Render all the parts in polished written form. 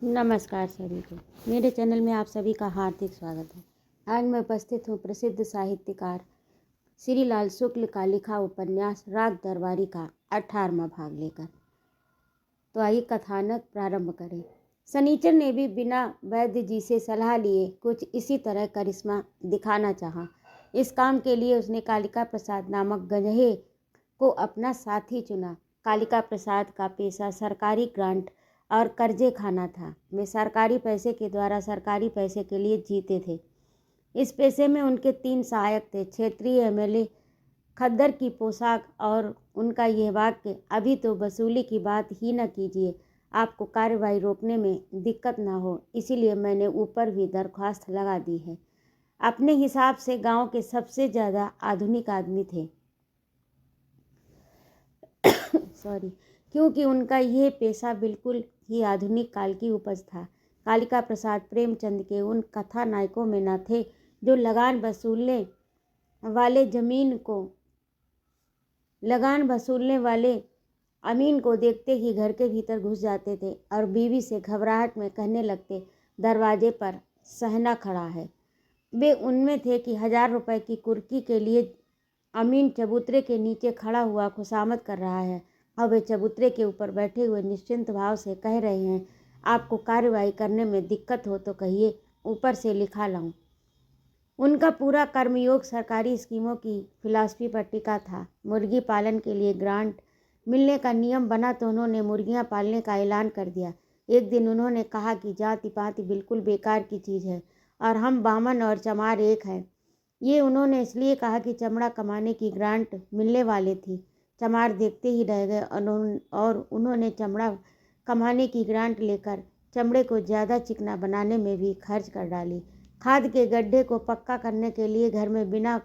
नमस्कार सभी को। मेरे चैनल में आप सभी का हार्दिक स्वागत है। आज मैं उपस्थित हूँ प्रसिद्ध साहित्यकार श्री लाल शुक्ल का लिखा उपन्यास राग दरबारी का 18वां भाग लेकर। तो आइए कथानक प्रारंभ करें। शनिचर ने भी बिना वैद्य जी से सलाह लिए कुछ इसी तरह करिश्मा दिखाना चाहा। इस काम के लिए उसने कालिका प्रसाद नामक गधे को अपना साथी चुना। कालिका प्रसाद का पेशा सरकारी ग्रांट और कर्जे खाना था। वे सरकारी पैसे के द्वारा सरकारी पैसे के लिए जीते थे। इस पेशे में उनके 3 सहायक थे। क्षेत्रीय एमएलए खद्दर की पोशाक और उनका यह वाक्य, अभी तो वसूली की बात ही न कीजिए, आपको कार्रवाई रोकने में दिक्कत ना हो, इसीलिए मैंने ऊपर भी दरख्वास्त लगा दी है। अपने हिसाब से गांव के सबसे ज़्यादा आधुनिक आदमी थे क्योंकि उनका यह पेशा बिल्कुल ही आधुनिक काल की उपज था। कालिका प्रसाद प्रेमचंद के उन कथा नायकों में न थे जो लगान वसूलने वाले अमीन को देखते ही घर के भीतर घुस जाते थे और बीवी से घबराहट में कहने लगते, दरवाजे पर सहना खड़ा है। वे उनमें थे कि 1000 रुपए की कुर्की के लिए अमीन चबूतरे के नीचे खड़ा हुआ खुशामद कर रहा है और वे चबूतरे के ऊपर बैठे हुए निश्चिंत भाव से कह रहे हैं, आपको कार्रवाई करने में दिक्कत हो तो कहिए, ऊपर से लिखा लाऊं। उनका पूरा कर्मयोग सरकारी स्कीमों की फिलॉसफी पर टिका था। मुर्गी पालन के लिए ग्रांट मिलने का नियम बना तो उन्होंने मुर्गियां पालने का ऐलान कर दिया। एक दिन उन्होंने कहा कि जाति पाति बिल्कुल बेकार की चीज़ है और हम बामन और चमार एक हैं। ये उन्होंने इसलिए कहा कि चमड़ा कमाने की ग्रांट मिलने वाली थी। चमार देखते ही रह गए और उन्होंने चमड़ा कमाने की ग्रांट लेकर चमड़े को ज़्यादा चिकना बनाने में भी खर्च कर डाली। खाद के गड्ढे को पक्का करने के लिए, घर में बिना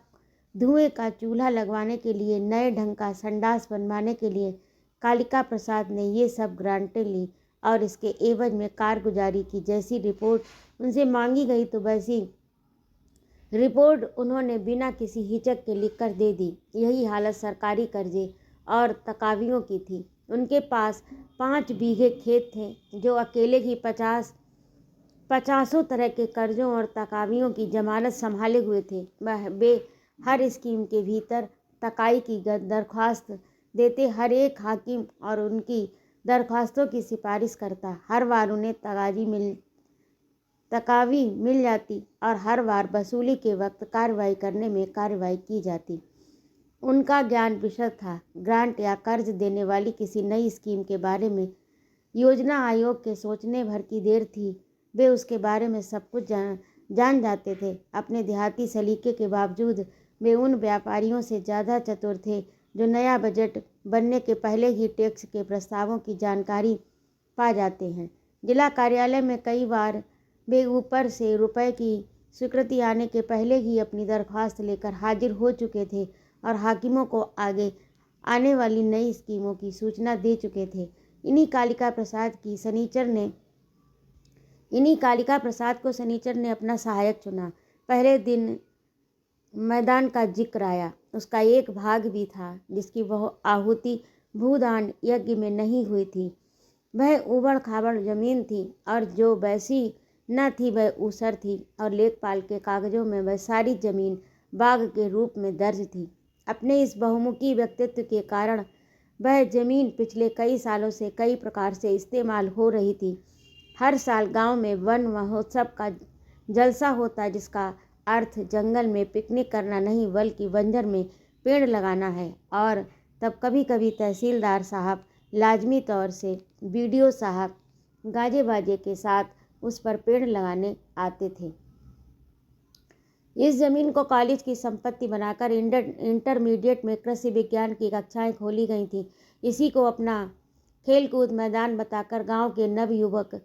धुएं का चूल्हा लगवाने के लिए, नए ढंग का संडास बनवाने के लिए कालिका प्रसाद ने ये सब ग्रांटें ली और इसके एवज में कारगुजारी की। जैसी रिपोर्ट उनसे मांगी गई तो वैसी रिपोर्ट उन्होंने बिना किसी हिचक के लिखकर दे दी। यही हालत सरकारी कर्जे और तकावियों की थी। उनके पास 5 बीघे खेत थे जो अकेले ही 50 तरह के कर्जों और तकावियों की जमानत संभाले हुए थे। वे हर स्कीम के भीतर तकाई की दरख्वास्त देते, हर एक हाकिम और उनकी दरख्वास्तों की सिफारिश करता। हर बार उन्हें तकावी मिल जाती और हर बार वसूली के वक्त कार्रवाई करने में कार्रवाई की जाती। उनका ज्ञान विशद था। ग्रांट या कर्ज देने वाली किसी नई स्कीम के बारे में योजना आयोग के सोचने भर की देर थी, वे उसके बारे में सब कुछ जान जाते थे। अपने देहाती सलीके के बावजूद वे उन व्यापारियों से ज़्यादा चतुर थे जो नया बजट बनने के पहले ही टैक्स के प्रस्तावों की जानकारी पा जाते हैं। जिला कार्यालय में कई बार वे ऊपर से रुपए की स्वीकृति आने के पहले ही अपनी दरख्वास्त लेकर हाजिर हो चुके थे और हाकिमों को आगे आने वाली नई स्कीमों की सूचना दे चुके थे। इन्हीं कालिका प्रसाद को शनिचर ने अपना सहायक चुना। पहले दिन मैदान का जिक्र आया। उसका एक भाग भी था जिसकी वह आहुति भूदान यज्ञ में नहीं हुई थी। वह उबड़ खाबड़ जमीन थी और जो वैसी न थी वह ऊसर थी और लेखपाल के कागजों में वह सारी जमीन बाग के रूप में दर्ज थी। अपने इस बहुमुखी व्यक्तित्व के कारण वह जमीन पिछले कई सालों से कई प्रकार से इस्तेमाल हो रही थी। हर साल गांव में वन महोत्सव का जलसा होता, जिसका अर्थ जंगल में पिकनिक करना नहीं बल्कि बंजर में पेड़ लगाना है। और तब कभी कभी तहसीलदार साहब लाजमी तौर से बीडीओ साहब गाजे बाजे के साथ उस पर पेड़ लगाने आते थे। इस जमीन को कॉलेज की संपत्ति बनाकर इंटरमीडिएट में कृषि विज्ञान की कक्षाएं खोली गई थी। इसी को अपना खेलकूद मैदान बताकर गांव के नवयुवक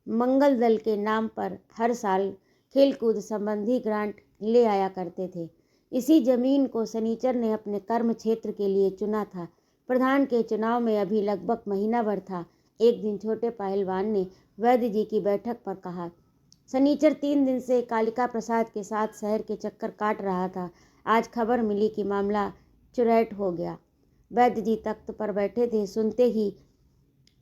मंगल दल के नाम पर हर साल खेलकूद संबंधी ग्रांट ले आया करते थे। इसी जमीन को शनिचर ने अपने कर्म क्षेत्र के लिए चुना था। प्रधान के चुनाव में अभी लगभग महीना भर था। एक दिन छोटे पहलवान ने वैद्य जी की बैठक पर कहा, शनिचर 3 दिन से कालिका प्रसाद के साथ शहर के चक्कर काट रहा था। आज खबर मिली कि मामला चुरैट हो गया। वैद्य जी तख्त पर बैठे थे। सुनते ही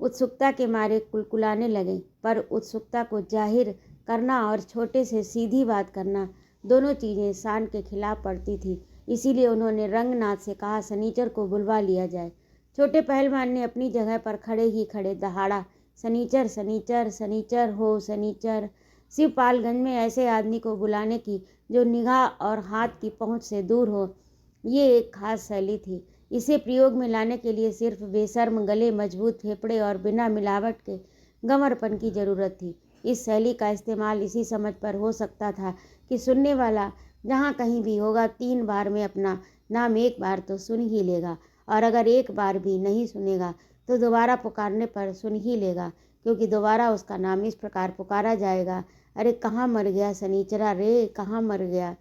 उत्सुकता के मारे कुलकुलाने लगे। पर उत्सुकता को जाहिर करना और छोटे से सीधी बात करना, दोनों चीज़ें शान के खिलाफ पड़ती थी। इसीलिए उन्होंने रंगनाथ से कहा, सनीचर को बुलवा लिया जाए। छोटे पहलवान ने अपनी जगह पर खड़े ही खड़े दहाड़ा, सनीचर सनीचर सनीचर हो सनीचर। शिवपालगंज में ऐसे आदमी को बुलाने की जो निगाह और हाथ की पहुंच से दूर हो, ये एक खास शैली थी। इसे प्रयोग में लाने के लिए सिर्फ बेशर्म गले, मजबूत फेफड़े और बिना मिलावट के गंवरपन की जरूरत थी। इस शैली का इस्तेमाल इसी समझ पर हो सकता था कि सुनने वाला जहाँ कहीं भी होगा 3 बार में अपना नाम एक बार तो सुन ही लेगा, और अगर एक बार भी नहीं सुनेगा तो दोबारा पुकारने पर सुन ही लेगा, क्योंकि दोबारा उसका नाम इस प्रकार पुकारा जाएगा, अरे कहाँ मर गया सनीचरा रे, कहाँ मर गया।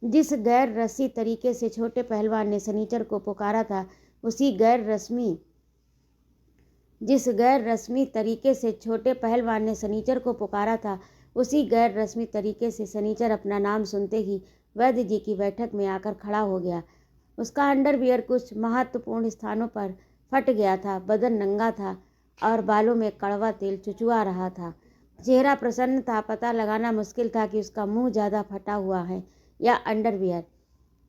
जिस गैर रस्मी तरीके से छोटे पहलवान ने सनीचर को पुकारा था, जिस गैर रस्मी तरीके से छोटे पहलवान ने सनीचर को पुकारा था, उसी गैर रस्मी तरीके से सनीचर अपना नाम सुनते ही वैद्य जी की बैठक में आकर खड़ा हो गया। उसका अंडरवियर कुछ महत्वपूर्ण स्थानों पर फट गया था, बदन नंगा था और बालों में कड़वा तेल चुचुआ रहा था। चेहरा प्रसन्न था, पता लगाना मुश्किल था कि उसका मुंह ज़्यादा फटा हुआ है या अंडरवियर।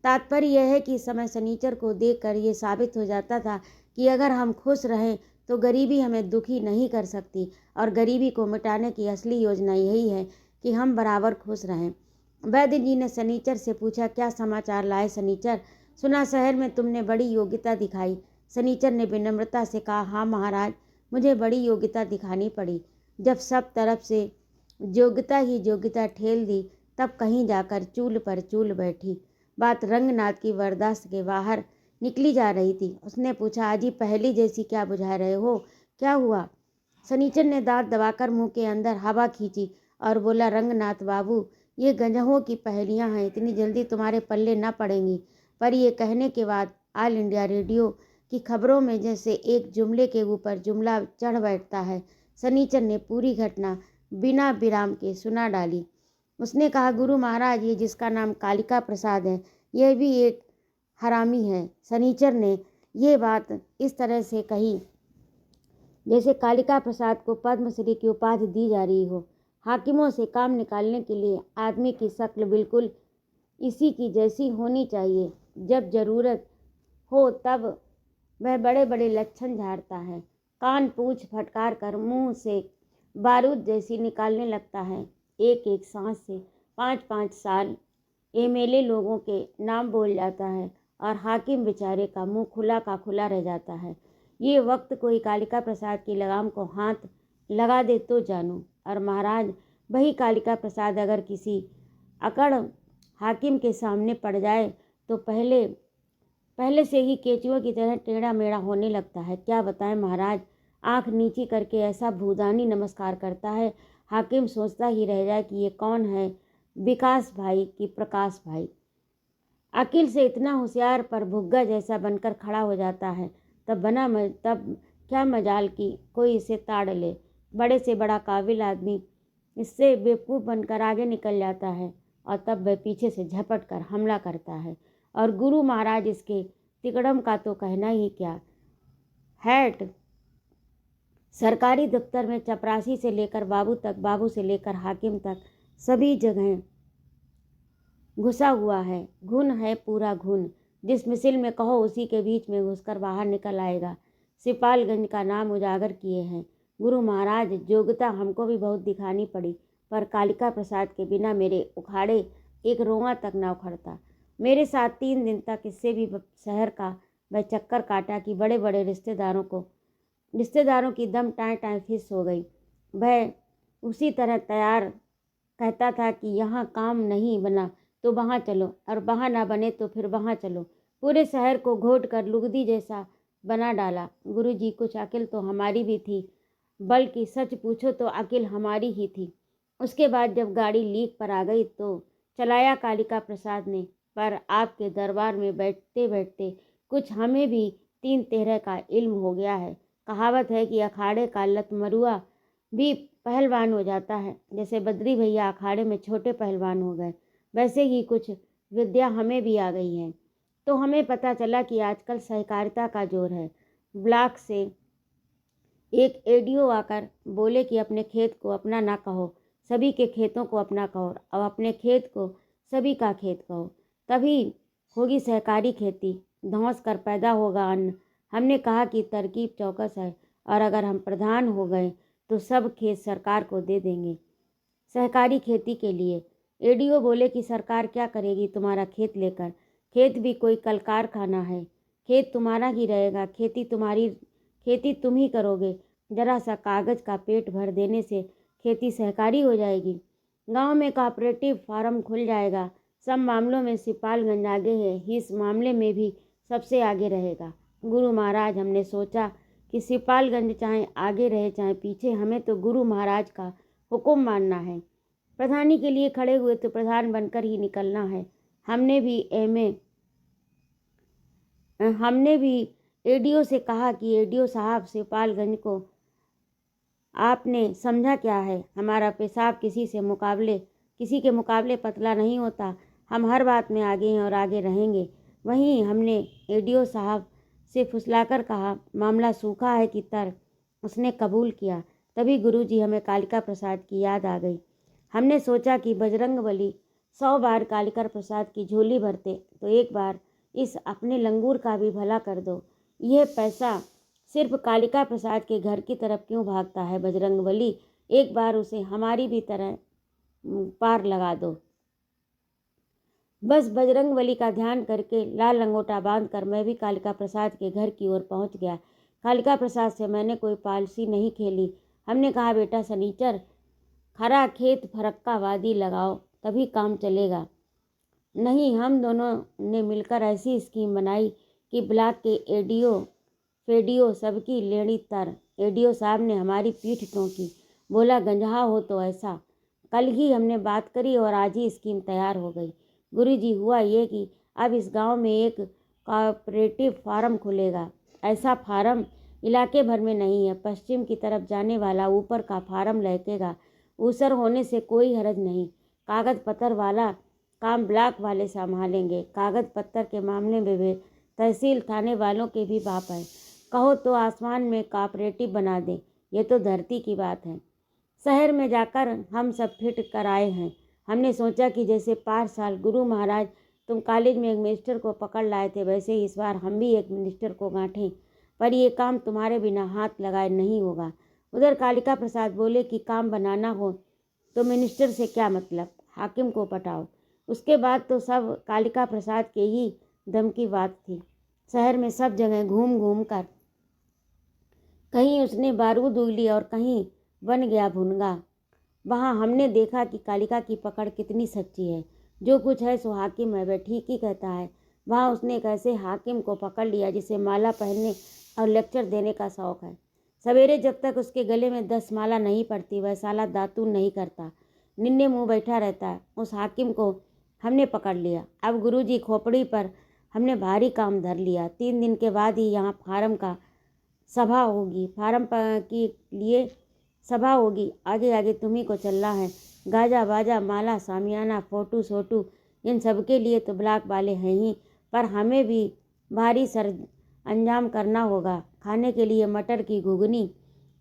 तात्पर्य यह है कि इस समय सनीचर को देखकर ये साबित हो जाता था कि अगर हम खुश रहें तो गरीबी हमें दुखी नहीं कर सकती, और गरीबी को मिटाने की असली योजना यही है कि हम बराबर खुश रहें। वैद्य जी ने सनीचर से पूछा, क्या समाचार लाए सनीचर? सुना शहर में तुमने बड़ी योग्यता दिखाई। सनीचर ने विनम्रता से कहा, हाँ महाराज, मुझे बड़ी योग्यता दिखानी पड़ी। जब सब तरफ से योग्यता ही योग्यता ठेल दी, तब कहीं जाकर चूल पर चूल बैठी। बात रंगनाथ की बर्दाश्त के बाहर निकली जा रही थी। उसने पूछा, अजी पहली जैसी क्या बुझा रहे हो, क्या हुआ? सनीचर ने दांत दबाकर मुंह के अंदर हवा खींची और बोला, रंगनाथ बाबू, ये गंजहों की पहेलियां हैं, इतनी जल्दी तुम्हारे पल्ले न पड़ेंगी। पर ये कहने के बाद ऑल इंडिया रेडियो की खबरों में जैसे एक जुमले के ऊपर जुमला चढ़ बैठता है, सनीचर ने पूरी घटना बिना विराम के सुना डाली। उसने कहा, गुरु महाराज, ये जिसका नाम कालिका प्रसाद है, यह भी एक हरामी है। सनीचर ने ये बात इस तरह से कही जैसे कालिका प्रसाद को पद्मश्री की उपाधि दी जा रही हो। हाकिमों से काम निकालने के लिए आदमी की शक्ल बिल्कुल इसी की जैसी होनी चाहिए। जब जरूरत हो तब वह बड़े बड़े लक्षण झाड़ता है, कान पूंछ फटकार कर मुंह से बारूद जैसी निकालने लगता है। एक एक सांस से 5-5 साल एमएलए लोगों के नाम बोल जाता है, और हाकिम बेचारे का मुंह खुला का खुला रह जाता है। ये वक्त कोई कालिका प्रसाद की लगाम को हाथ लगा दे तो जानू। और महाराज, वही कालिका प्रसाद अगर किसी अकड़ हाकिम के सामने पड़ जाए तो पहले से ही केचुओं की तरह टेढ़ा मेढ़ा होने लगता है। क्या बताएं महाराज, आंख नीची करके ऐसा भूदानी नमस्कार करता है, हाकिम सोचता ही रह जाए कि ये कौन है, विकास भाई कि प्रकाश भाई। अकील से इतना होशियार पर भुग्गा जैसा बनकर खड़ा हो जाता है, तब क्या मजाल कि कोई इसे ताड़ ले। बड़े से बड़ा काबिल आदमी इससे बेवकूफ़ बनकर आगे निकल जाता है, और तब वह पीछे से झपट कर हमला करता है। और गुरु महाराज, इसके तिकड़म का तो कहना ही क्या। हैट सरकारी दफ्तर में चपरासी से लेकर बाबू तक, बाबू से लेकर हाकिम तक, सभी जगह घुसा हुआ है। घुन है पूरा घुन, जिस मिसिल में कहो उसी के बीच में घुसकर बाहर निकल आएगा। सिपालगंज का नाम उजागर किए हैं। गुरु महाराज, योग्यता हमको भी बहुत दिखानी पड़ी, पर कालिका प्रसाद के बिना मेरे उखाड़े एक रोंवा तक न उखड़ता। मेरे साथ 3 दिन तक इससे भी शहर का वह चक्कर काटा कि बड़े बड़े रिश्तेदारों की दम टाँय टाँय फिस हो गई। वह उसी तरह तैयार कहता था कि यहाँ काम नहीं बना तो वहाँ चलो, और वहाँ ना बने तो फिर वहाँ चलो। पूरे शहर को घोट कर लुगदी जैसा बना डाला। गुरुजी, कुछ अकिल तो हमारी भी थी, बल्कि सच पूछो तो अकिल हमारी ही थी। उसके बाद जब गाड़ी लीक पर आ गई तो चलाया कालिका प्रसाद ने, पर आपके दरबार में बैठते बैठते कुछ हमें भी 3 तरह का इल्म हो गया है। कहावत है कि अखाड़े का लतमरुआ भी पहलवान हो जाता है। जैसे बद्री भैया अखाड़े में छोटे पहलवान हो गए, वैसे ही कुछ विद्या हमें भी आ गई है। तो हमें पता चला कि आजकल सहकारिता का जोर है। ब्लॉक से एक एडीओ आकर बोले कि अपने खेत को अपना ना कहो, सभी के खेतों को अपना कहो, और अपने खेत को सभी का खेत कहो, तभी होगी सहकारी खेती, धौंस कर पैदा होगा अन्न। हमने कहा कि तरकीब चौकस है, और अगर हम प्रधान हो गए तो सब खेत सरकार को दे देंगे सहकारी खेती के लिए। एडीओ बोले कि सरकार क्या करेगी तुम्हारा खेत लेकर, खेत भी कोई कल कारखाना है, खेत तुम्हारा ही रहेगा, खेती तुम ही करोगे, जरा सा कागज का पेट भर देने से खेती सहकारी हो जाएगी। गांव में कोऑपरेटिव फार्म खुल जाएगा, सब मामलों में सिपालगंज आगे है, इस मामले में भी सबसे आगे रहेगा। गुरु महाराज, हमने सोचा कि सिपालगंज चाहे आगे रहे चाहे पीछे, हमें तो गुरु महाराज का हुक्म मानना है। प्रधानी के लिए खड़े हुए तो प्रधान बनकर ही निकलना है। हमने भी एडीओ से कहा कि एडीओ साहब, सिपालगंज को आपने समझा क्या है? हमारा पेशाब किसी के मुकाबले पतला नहीं होता। हम हर बात में आगे हैं और आगे रहेंगे। वहीं हमने एडीओ साहब से फुसलाकर कहा, मामला सूखा है कि तर। उसने कबूल किया। तभी गुरुजी हमें कालिका प्रसाद की याद आ गई। हमने सोचा कि बजरंगबली 100 बार कालिका प्रसाद की झोली भरते तो एक बार इस अपने लंगूर का भी भला कर दो। यह पैसा सिर्फ कालिका प्रसाद के घर की तरफ क्यों भागता है बजरंगबली? एक बार उसे हमारी भी तरह पार लगा दो। बस बजरंगबली का ध्यान करके लाल लंगोटा बांधकर मैं भी कालिका प्रसाद के घर की ओर पहुंच गया। कालिका प्रसाद से मैंने कोई पॉलिसी नहीं खेली। हमने कहा, बेटा सनीचर, खरा खेत फरक्का वादी लगाओ, तभी काम चलेगा। नहीं, हम दोनों ने मिलकर ऐसी स्कीम बनाई कि ब्लॉक के फेडीओ सबकी लेड़ी तर। एडीओ साहब ने हमारी पीठ ठोकी, बोला, गंजहा हो तो ऐसा। कल ही हमने बात करी और आज ही स्कीम तैयार हो गई। गुरुजी, हुआ ये कि अब इस गांव में एक कोऑपरेटिव फार्म खुलेगा। ऐसा फार्म इलाके भर में नहीं है। पश्चिम की तरफ जाने वाला ऊपर का फार्म लहकेगा। ऊसर होने से कोई हरज नहीं। कागज पत्तर वाला काम ब्लॉक वाले संभालेंगे। कागज पत्तर के मामले में वे तहसील थाने वालों के भी बाप है। कहो तो आसमान में कोऑपरेटिव बना दें। ये तो धरती की बात है। शहर में जाकर हम सब फिट कर आए हैं। हमने सोचा कि जैसे 5 साल गुरु महाराज तुम कॉलेज में एक मिनिस्टर को पकड़ लाए थे, वैसे ही इस बार हम भी एक मिनिस्टर को गांठें, पर ये काम तुम्हारे बिना हाथ लगाए नहीं होगा। उधर कालिका प्रसाद बोले कि काम बनाना हो तो मिनिस्टर से क्या मतलब, हाकिम को पटाओ। उसके बाद तो सब कालिका प्रसाद के ही दम की बात थी। शहर में सब जगह घूम घूम कर कहीं उसने बारूद उगली और कहीं बन गया भुनगा। वहाँ हमने देखा कि कालिका की पकड़ कितनी सच्ची है। जो कुछ है सो हाकिम है, वह ठीक ही कहता है। वहाँ उसने एक ऐसे हाकिम को पकड़ लिया जिसे माला पहनने और लेक्चर देने का शौक़ है। सवेरे जब तक उसके गले में 10 माला नहीं पड़ती, वह साला दातून नहीं करता, निन्ने मुँह बैठा रहता है। उस हाकिम को हमने पकड़ लिया। अब गुरुजी खोपड़ी पर हमने भारी काम धर लिया। 3 दिन के बाद ही यहाँ फार्म के लिए सभा होगी। आगे आगे तुम्ही को चलना है। गाजा बाजा माला सामियाना फोटू सोटू इन सब के लिए तो ब्लॉक वाले हैं ही, पर हमें भी भारी सर अंजाम करना होगा। खाने के लिए मटर की घुगनी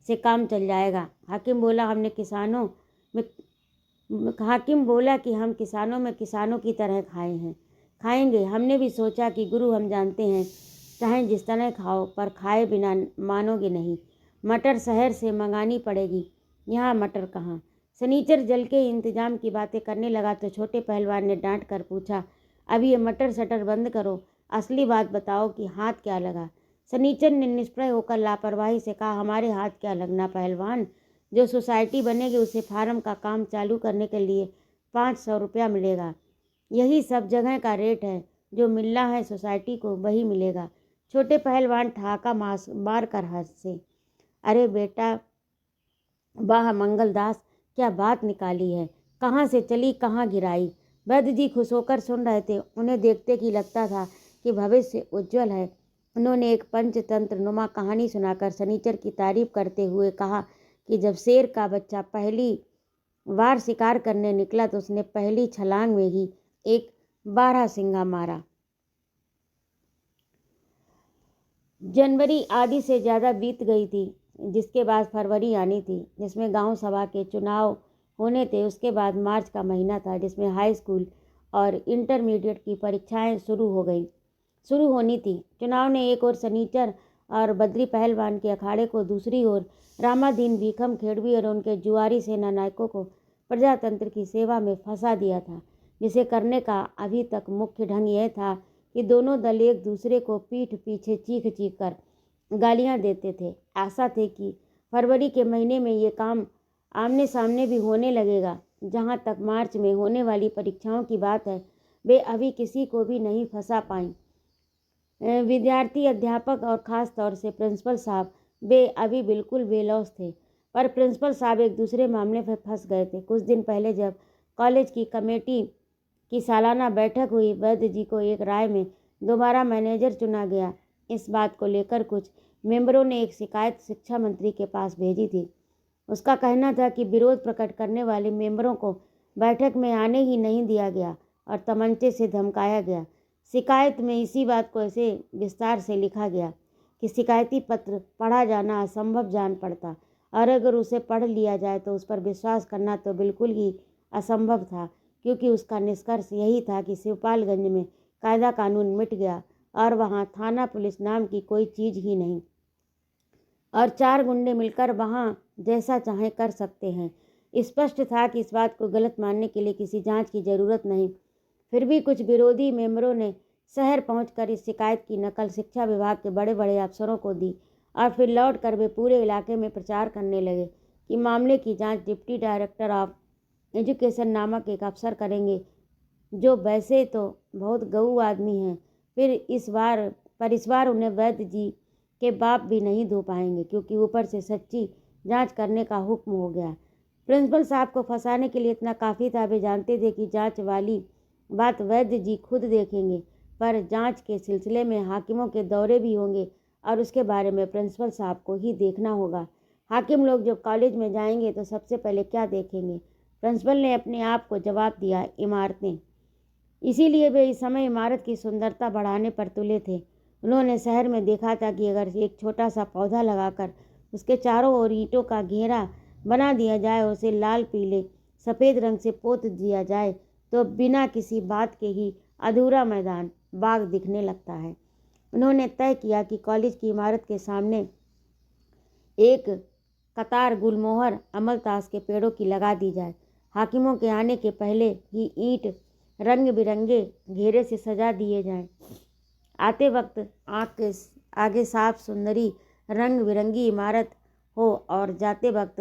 से काम चल जाएगा। हाकिम बोला कि हम किसानों में किसानों की तरह खाएंगे। हमने भी सोचा कि गुरु, हम जानते हैं चाहे जिस तरह खाओ, पर खाए बिना मानोगे नहीं। मटर शहर से मंगानी पड़ेगी, यहाँ मटर कहाँ। सनीचर जल के इंतजाम की बातें करने लगा तो छोटे पहलवान ने डांट कर पूछा, अब ये मटर सटर बंद करो, असली बात बताओ कि हाथ क्या लगा। सनीचर ने निष्प्रय होकर लापरवाही से कहा, हमारे हाथ क्या लगना पहलवान, जो सोसाइटी बनेगी उसे फार्म का काम चालू करने के लिए 500 रुपया मिलेगा। यही सब जगह का रेट है, जो मिलना है सोसाइटी को वही मिलेगा। छोटे पहलवान ठहाका मार कर हंसे। अरे बेटा, वाह मंगलदास, क्या बात निकाली है, कहाँ से चली कहाँ गिराई। वैद्य जी खुश होकर सुन रहे थे। उन्हें देखते कि लगता था कि भविष्य उज्जवल है। उन्होंने एक पंचतंत्र नुमा कहानी सुनाकर सनीचर की तारीफ करते हुए कहा कि जब शेर का बच्चा पहली बार शिकार करने निकला तो उसने पहली छलांग में ही एक 12 सिंगा मारा। जनवरी आदि से ज़्यादा बीत गई थी। जिसके बाद फरवरी आनी थी, जिसमें गांव सभा के चुनाव होने थे। उसके बाद मार्च का महीना था, जिसमें हाई स्कूल और इंटरमीडिएट की परीक्षाएं शुरू होनी थी। चुनाव ने एक ओर सनीचर और बद्री पहलवान के अखाड़े को, दूसरी ओर रामादीन भीखम खेड़वी और उनके जुआरी सेना नायकों को प्रजातंत्र की सेवा में फंसा दिया था, जिसे करने का अभी तक मुख्य ढंग यह था कि दोनों दल एक दूसरे को पीठ पीछे चीख चीख कर गालियां देते थे। आशा थी कि फरवरी के महीने में ये काम आमने सामने भी होने लगेगा। जहाँ तक मार्च में होने वाली परीक्षाओं की बात है, वे अभी किसी को भी नहीं फंसा पाईं। विद्यार्थी, अध्यापक और ख़ास तौर से प्रिंसिपल साहब वे अभी बिल्कुल बेलौस थे। पर प्रिंसिपल साहब एक दूसरे मामले में फंस गए थे। कुछ दिन पहले जब कॉलेज की कमेटी की सालाना बैठक हुई, वैद्य जी को एक राय में दोबारा मैनेजर चुना गया। इस बात को लेकर कुछ मेंबरों ने एक शिकायत शिक्षा मंत्री के पास भेजी थी। उसका कहना था कि विरोध प्रकट करने वाले मेंबरों को बैठक में आने ही नहीं दिया गया और तमंचे से धमकाया गया। शिकायत में इसी बात को ऐसे विस्तार से लिखा गया कि शिकायती पत्र पढ़ा जाना असंभव जान पड़ता, और अगर उसे पढ़ लिया जाए तो उस पर विश्वास करना तो बिल्कुल ही असंभव था, क्योंकि उसका निष्कर्ष यही था कि शिवपालगंज में कायदा कानून मिट गया और वहाँ थाना पुलिस नाम की कोई चीज़ ही नहीं, और 4 गुंडे मिलकर वहाँ जैसा चाहें कर सकते हैं। स्पष्ट था कि इस बात को गलत मानने के लिए किसी जांच की ज़रूरत नहीं। फिर भी कुछ विरोधी मेंबरों ने शहर पहुंचकर इस शिकायत की नकल शिक्षा विभाग के बड़े बड़े अफसरों को दी, और फिर लौटकर वे पूरे इलाके में प्रचार करने लगे कि मामले की जांच डिप्टी डायरेक्टर ऑफ एजुकेशन नामक एक अफसर करेंगे, जो वैसे तो बहुत गऊ आदमी हैं। इस बार उन्हें वैद्य जी के बाप भी नहीं धो पाएंगे, क्योंकि ऊपर से सच्ची जांच करने का हुक्म हो गया। प्रिंसिपल साहब को फंसाने के लिए इतना काफ़ी था। वे जानते थे कि जांच वाली बात वैद्य जी खुद देखेंगे, पर जांच के सिलसिले में हाकिमों के दौरे भी होंगे और उसके बारे में प्रिंसिपल साहब को ही देखना होगा। हाकिम लोग जब कॉलेज में जाएंगे तो सबसे पहले क्या देखेंगे? प्रिंसिपल ने अपने आप को जवाब दिया, इमारतें। इसीलिए वे इस समय इमारत की सुंदरता बढ़ाने पर तुले थे। उन्होंने शहर में देखा था कि अगर एक छोटा सा पौधा लगाकर उसके चारों ओर ईंटों का घेरा बना दिया जाए, उसे लाल पीले सफ़ेद रंग से पोत दिया जाए, तो बिना किसी बात के ही अधूरा मैदान बाग दिखने लगता है। उन्होंने तय किया कि कॉलेज की इमारत के सामने एक कतार गुलमोहर अमलतास के पेड़ों की लगा दी जाए। हाकिमों के आने के पहले ही ईंट रंग बिरंगे घेरे से सजा दिए जाएं। आते वक्त आँख के आगे साफ सुंदरी रंग बिरंगी इमारत हो, और जाते वक्त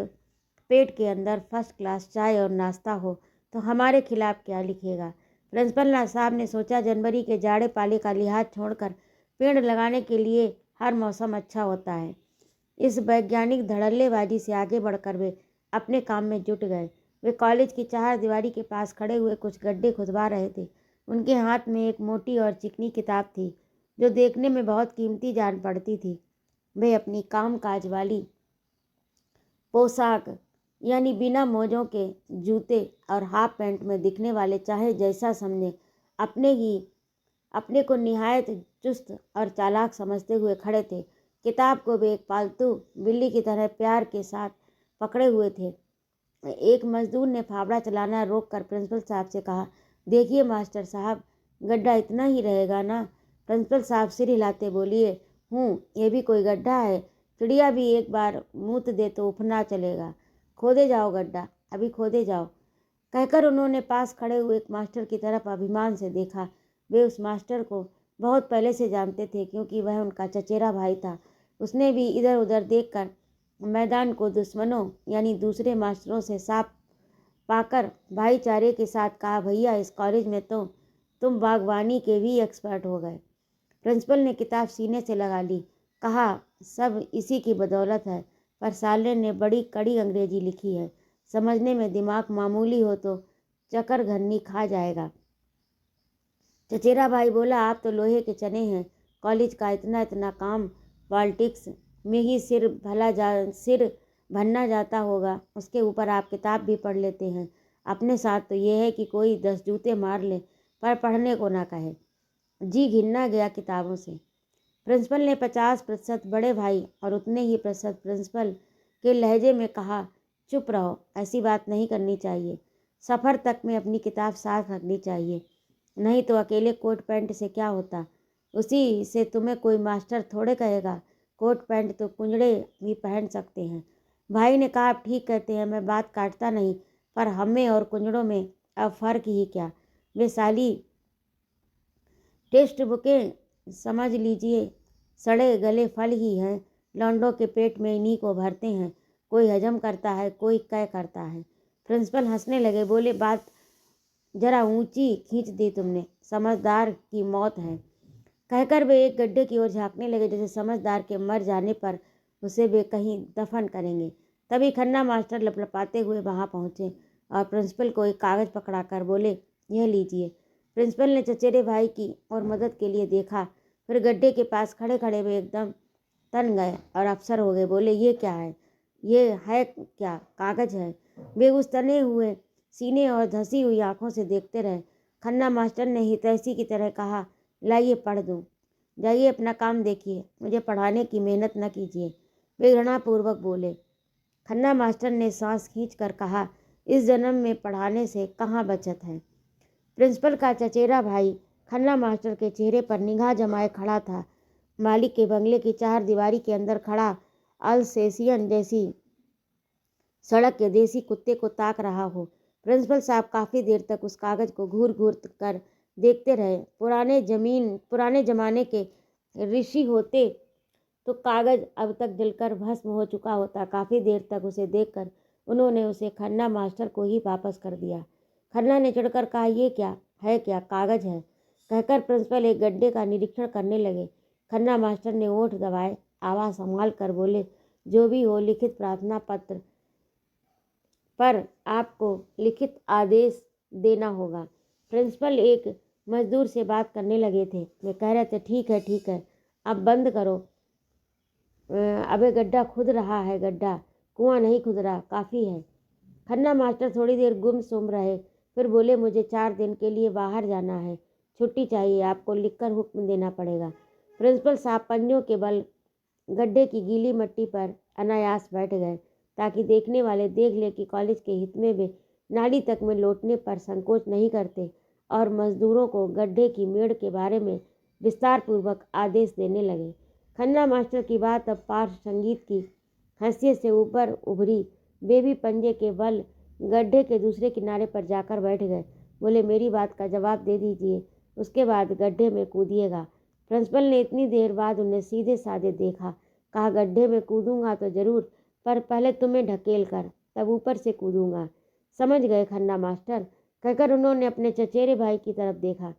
पेट के अंदर फर्स्ट क्लास चाय और नाश्ता हो, तो हमारे खिलाफ क्या लिखेगा? प्रिंसिपल साहब ने सोचा, जनवरी के जाड़े पाले का लिहाज छोड़कर पेड़ लगाने के लिए हर मौसम अच्छा होता है। इस वैज्ञानिक धड़ल्लेबाजी से आगे बढ़कर वे अपने काम में जुट गए। वे कॉलेज की 4 दीवारी के पास खड़े हुए कुछ गड्ढे खुदवा रहे थे। उनके हाथ में एक मोटी और चिकनी किताब थी, जो देखने में बहुत कीमती जान पड़ती थी। वे अपनी कामकाज वाली पोशाक, यानी बिना मोजों के जूते और हाफ पैंट में दिखने वाले, चाहे जैसा समझे, अपने को निहायत चुस्त और चालाक समझते हुए खड़े थे। किताब को वे एक पालतू बिल्ली की तरह प्यार के साथ पकड़े हुए थे। एक मजदूर ने फावड़ा चलाना रोककर प्रिंसिपल साहब से कहा, देखिए मास्टर साहब, गड्ढा इतना ही रहेगा ना? प्रिंसिपल साहब सिर हिलाते बोलिए, ये भी कोई गड्ढा है? चिड़िया भी एक बार मूत दे तो उफना चलेगा। खोदे जाओ गड्ढा, अभी खोदे जाओ। कहकर उन्होंने पास खड़े हुए एक मास्टर की तरफ अभिमान से देखा। वे उस मास्टर को बहुत पहले से जानते थे, क्योंकि वह उनका चचेरा भाई था। उसने भी इधर उधर देखकर मैदान को दुश्मनों यानी दूसरे मास्टरों से साफ पाकर भाईचारे के साथ कहा, भैया इस कॉलेज में तो तुम बागवानी के भी एक्सपर्ट हो गए। प्रिंसिपल ने किताब सीने से लगा ली, कहा, सब इसी की बदौलत है। पर साले ने बड़ी कड़ी अंग्रेजी लिखी है, समझने में दिमाग मामूली हो तो चकर घन्नी खा जाएगा। चचेरा भाई बोला, आप तो लोहे के चने हैं। कॉलेज का इतना काम पॉलिटिक्स में ही सिर भनना जाता होगा, उसके ऊपर आप किताब भी पढ़ लेते हैं। अपने साथ तो ये है कि कोई 10 जूते मार ले, पर पढ़ने को ना कहे। जी घिनना गया किताबों से। प्रिंसिपल ने 50% बड़े भाई और उतने ही प्रतिशत प्रिंसिपल के लहजे में कहा, चुप रहो, ऐसी बात नहीं करनी चाहिए। सफ़र तक में अपनी किताब साथ रखनी चाहिए, नहीं तो अकेले कोट पैंट से क्या होता, उसी से तुम्हें कोई मास्टर थोड़े कहेगा। कोट पैंट तो कुंजड़े भी पहन सकते हैं। भाई ने कहा, आप ठीक कहते हैं, मैं बात काटता नहीं, पर हमें और कुंजड़ों में अब फ़र्क ही क्या। वे साली टेक्स्ट बुकें समझ लीजिए सड़े गले फल ही हैं। लौंडों के पेट में इन्हीं को भरते हैं। कोई हजम करता है, कोई कै करता है। प्रिंसिपल हंसने लगे, बोले, बात जरा ऊंची खींच दी तुमने, समझदार की मौत है। कहकर वे एक गड्ढे की ओर झांकने लगे, जैसे समझदार के मर जाने पर उसे वे कहीं दफन करेंगे। तभी खन्ना मास्टर लपलपाते हुए वहां पहुंचे और प्रिंसिपल को एक कागज़ पकड़ाकर बोले, यह लीजिए। प्रिंसिपल ने चचेरे भाई की और मदद के लिए देखा, फिर गड्ढे के पास खड़े खड़े वे एकदम तन गए और अफसर हो गए। बोले, ये क्या है? ये है क्या? कागज़ है। वे उस तने हुए सीने और धसी हुई आंखों से देखते रहे। खन्ना मास्टर ने हितैषी की तरह कहा, लाइए पढ़ दूँ। जाइए अपना काम देखिए, मुझे पढ़ाने की मेहनत न कीजिए। वे घृणापूर्वक बोले। खन्ना मास्टर ने सांस खींचकर कहा, इस जन्म में पढ़ाने से कहाँ बचत है। प्रिंसिपल का चचेरा भाई खन्ना मास्टर के चेहरे पर निगाह जमाए खड़ा था, मालिक के बंगले की 4 दीवारी के अंदर खड़ा अल्सेशियन जैसी सड़क के देसी कुत्ते को ताक रहा हो। प्रिंसिपल साहब काफ़ी देर तक उस कागज़ को घूर घूर कर देखते रहे। पुराने ज़माने के ऋषि होते तो कागज़ अब तक जलकर भस्म हो चुका होता। काफ़ी देर तक उसे देखकर उन्होंने उसे खन्ना मास्टर को ही वापस कर दिया। खन्ना ने चिढ़कर कहा, ये क्या है? क्या कागज़ है? कहकर प्रिंसिपल एक गड्ढे का निरीक्षण करने लगे। खन्ना मास्टर ने ओठ दबाए, आवाज़ संभाल कर बोले, जो भी हो, लिखित प्रार्थना पत्र पर आपको लिखित आदेश देना होगा। प्रिंसिपल एक मजदूर से बात करने लगे थे। वे कह रहे थे, ठीक है, अब बंद करो। अबे गड्ढा खुद रहा है, गड्ढा, कुआं नहीं खुद रहा, काफ़ी है। खन्ना मास्टर थोड़ी देर गुमसुम रहे, फिर बोले, मुझे 4 दिन के लिए बाहर जाना है, छुट्टी चाहिए, आपको लिखकर हुक्म देना पड़ेगा। प्रिंसिपल साहब पंजों के बल गड्ढे की गीली मिट्टी पर अनायास बैठ गए, ताकि देखने वाले देख ले कि कॉलेज के हित में वे नाली तक में लौटने पर संकोच नहीं करते, और मजदूरों को गड्ढे की मेड़ के बारे में विस्तार पूर्वक आदेश देने लगे। खन्ना मास्टर की बात अब पार्श्व संगीत की हैसियत से ऊपर उभरी। वे भी पंजे के बल गड्ढे के दूसरे किनारे पर जाकर बैठ गए। बोले, मेरी बात का जवाब दे दीजिए, उसके बाद गड्ढे में कूदिएगा। प्रिंसिपल ने इतनी देर बाद उन्हें सीधे साधे देखा। कहा, गड्ढे में कूदूंगा तो जरूर, पर पहले तुम्हें ढकेल कर, तब ऊपर से कूदूंगा। समझ गए खन्ना मास्टर? कहकर उन्होंने अपने चचेरे भाई की तरफ देखा।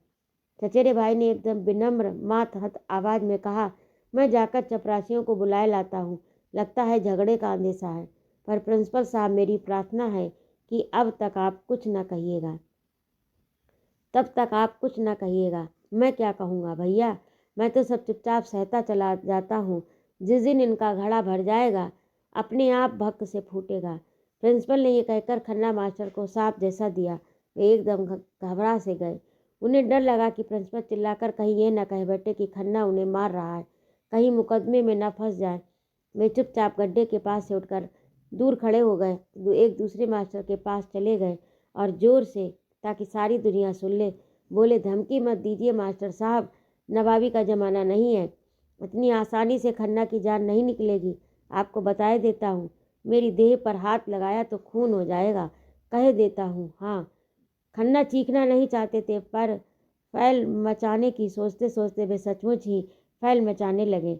चचेरे भाई ने एकदम विनम्र मातहत आवाज़ में कहा, मैं जाकर चपरासियों को बुलाए लाता हूँ, लगता है झगड़े का अंदेशा है। पर प्रिंसिपल साहब, मेरी प्रार्थना है कि अब तक आप कुछ न कहिएगा, तब तक आप कुछ न कहिएगा। मैं क्या कहूँगा भैया, मैं तो सब चुपचाप सहता चला जाता हूँ। जिस दिन इनका घड़ा भर जाएगा, अपने आप भक्त से फूटेगा। प्रिंसिपल ने यह कहकर खन्ना मास्टर को साफ जैसा दिया। वे एकदम घबरा से गए। उन्हें डर लगा कि प्रिंसिपल चिल्लाकर कहीं ये न कह बैठे कि खन्ना उन्हें मार रहा है, कहीं मुकदमे में न फंस जाए। वे चुपचाप गड्ढे के पास से उठकर दूर खड़े हो गए, एक दूसरे मास्टर के पास चले गए और जोर से, ताकि सारी दुनिया सुन ले, बोले, धमकी मत दीजिए मास्टर साहब, नवाबी का ज़माना नहीं है, इतनी आसानी से खन्ना की जान नहीं निकलेगी। आपको बताए देता हूँ, मेरी देह पर हाथ लगाया तो खून हो जाएगा, कह देता हूँ। हाँ, खन्ना चीखना नहीं चाहते थे, पर फैल मचाने की सोचते सोचते वे सचमुच ही फैल मचाने लगे।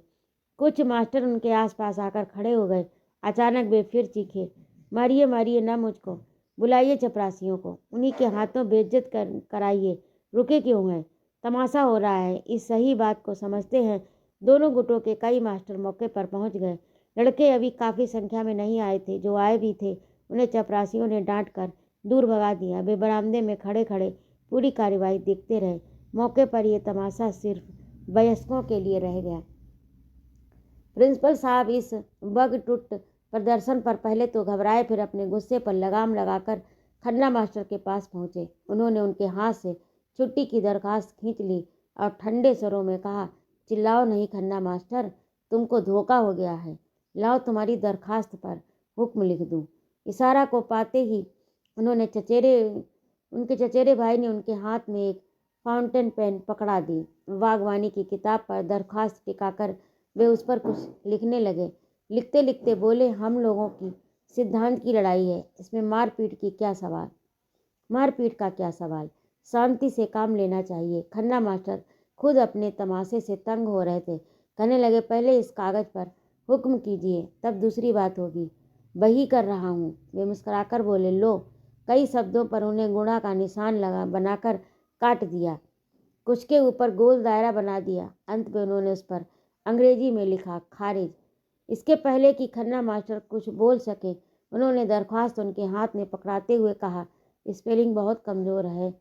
कुछ मास्टर उनके आसपास आकर खड़े हो गए। अचानक वे फिर चीखे, मारिए मारिए ना मुझको, बुलाइए चपरासियों को, उन्हीं के हाथों बेइज्जत कराइए, रुके क्यों हैं, तमाशा हो रहा है। इस सही बात को समझते हैं दोनों गुटों के कई मास्टर मौके पर पहुंच गए। लड़के अभी काफ़ी संख्या में नहीं आए थे, जो आए भी थे उन्हें चपरासियों ने डांट कर दूर भगा दिया। वे बरामदे में खड़े खड़े पूरी कार्यवाही देखते रहे। मौके पर यह तमाशा सिर्फ वयस्कों के लिए रह गया। प्रिंसिपल साहब इस बगटुट प्रदर्शन पर पहले तो घबराए, फिर अपने गुस्से पर लगाम लगाकर खन्ना मास्टर के पास पहुंचे। उन्होंने उनके हाथ से छुट्टी की दरखास्त खींच ली और ठंडे स्वरों में कहा, चिल्लाओ नहीं खन्ना मास्टर, तुमको धोखा हो गया है। लाओ तुम्हारी दरखास्त पर हुक्म लिख दूँ। इशारा को पाते ही उनके चचेरे भाई ने उनके हाथ में एक फाउंटेन पेन पकड़ा दी। बागवानी की किताब पर दरखास्त टिकाकर वे उस पर कुछ लिखने लगे। लिखते लिखते बोले, हम लोगों की सिद्धांत की लड़ाई है, इसमें मारपीट का क्या सवाल। शांति से काम लेना चाहिए। खन्ना मास्टर खुद अपने तमाशे से तंग हो रहे थे। कहने लगे, पहले इस कागज पर हुक्म कीजिए, तब दूसरी बात होगी। वही कर रहा हूँ। वे मुस्कुराकर बोले, लो। कई शब्दों पर उन्हें गुणा का निशान बनाकर काट दिया, कुछ के ऊपर गोल दायरा बना दिया। अंत में उन्होंने उस पर अंग्रेजी में लिखा, खारिज। इसके पहले कि खन्ना मास्टर कुछ बोल सके, उन्होंने दरख्वास्त उनके हाथ में पकड़ाते हुए कहा, स्पेलिंग बहुत कमज़ोर है।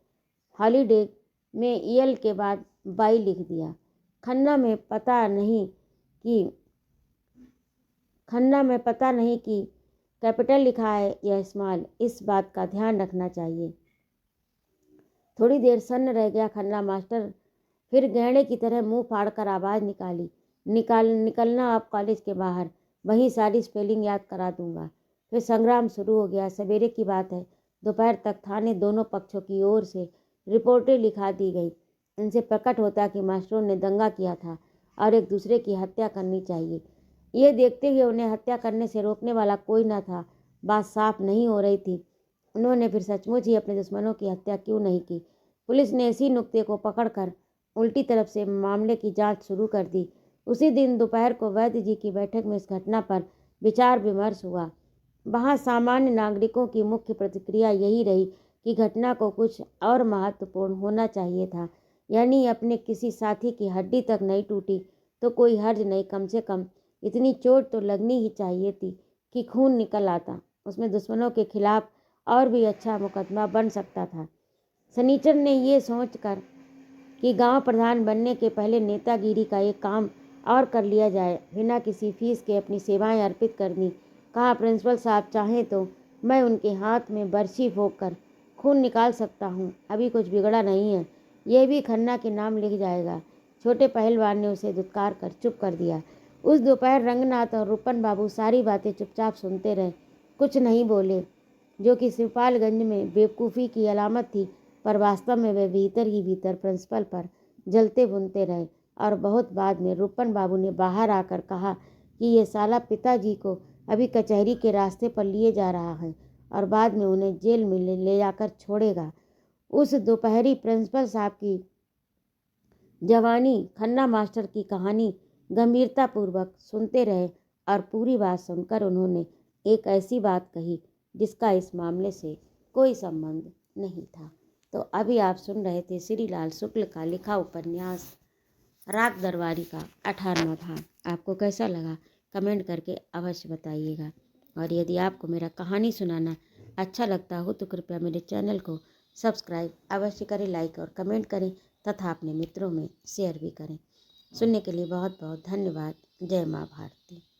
हॉलीडे में ईएल के बाद बाई लिख दिया। खन्ना में पता नहीं कि कैपिटल लिखा है या स्मॉल, इस बात का ध्यान रखना चाहिए। थोड़ी देर सन्न रह गया खन्ना मास्टर, फिर गहने की तरह मुंह फाड़कर आवाज़ निकलना आप कॉलेज के बाहर, वहीं सारी स्पेलिंग याद करा दूंगा। फिर संग्राम शुरू हो गया। सवेरे की बात है, दोपहर तक थाने दोनों पक्षों की ओर से रिपोर्टें लिखा दी गई। इनसे प्रकट होता कि मास्टरों ने दंगा किया था और एक दूसरे की हत्या करनी चाहिए। ये देखते हुए उन्हें हत्या करने से रोकने वाला कोई न था। बात साफ नहीं हो रही थी, उन्होंने फिर सचमुच ही अपने दुश्मनों की हत्या क्यों नहीं की। पुलिस ने इसी नुक्ते को पकड़कर उल्टी तरफ से मामले की जांच शुरू कर दी। उसी दिन दोपहर को वैद्य जी की बैठक में इस घटना पर विचार विमर्श हुआ। वहाँ सामान्य नागरिकों की मुख्य प्रतिक्रिया यही रही कि घटना को कुछ और महत्वपूर्ण होना चाहिए था, यानी अपने किसी साथी की हड्डी तक नहीं टूटी तो कोई हर्ज नहीं, कम से कम इतनी चोट तो लगनी ही चाहिए थी कि खून निकल आता। उसमें दुश्मनों के खिलाफ और भी अच्छा मुकदमा बन सकता था। सनीचर ने ये सोचकर कि गांव प्रधान बनने के पहले नेतागिरी का एक काम और कर लिया जाए, बिना किसी फीस के अपनी सेवाएं अर्पित कर दी। कहा, प्रिंसिपल साहब चाहें तो मैं उनके हाथ में बर्छी भोंक कर खून निकाल सकता हूँ, अभी कुछ बिगड़ा नहीं है, ये भी खन्ना के नाम लिख जाएगा। छोटे पहलवान ने उसे दुत्कार कर चुप कर दिया। उस दोपहर रंगनाथ और रूपन बाबू सारी बातें चुपचाप सुनते रहे, कुछ नहीं बोले, जो कि शिवपालगंज में बेवकूफ़ी की अलामत थी, पर वास्तव में वे भीतर ही भीतर प्रिंसिपल पर जलते भुनते रहे। और बहुत बाद में रूपन बाबू ने बाहर आकर कहा कि ये साला पिताजी को अभी कचहरी के रास्ते पर लिए जा रहा है और बाद में उन्हें जेल में ले जाकर छोड़ेगा। उस दोपहरी प्रिंसिपल साहब की जवानी खन्ना मास्टर की कहानी गंभीरतापूर्वक सुनते रहे और पूरी बात सुनकर उन्होंने एक ऐसी बात कही जिसका इस मामले से कोई संबंध नहीं था। तो अभी आप सुन रहे थे श्रीलाल शुक्ल का लिखा उपन्यास राग दरबारी का 18वां भाग। आपको कैसा लगा कमेंट करके अवश्य बताइएगा, और यदि आपको मेरा कहानी सुनाना अच्छा लगता हो तो कृपया मेरे चैनल को सब्सक्राइब अवश्य करें, लाइक और कमेंट करें तथा अपने मित्रों में शेयर भी करें। सुनने के लिए बहुत बहुत धन्यवाद। जय माँ भारती।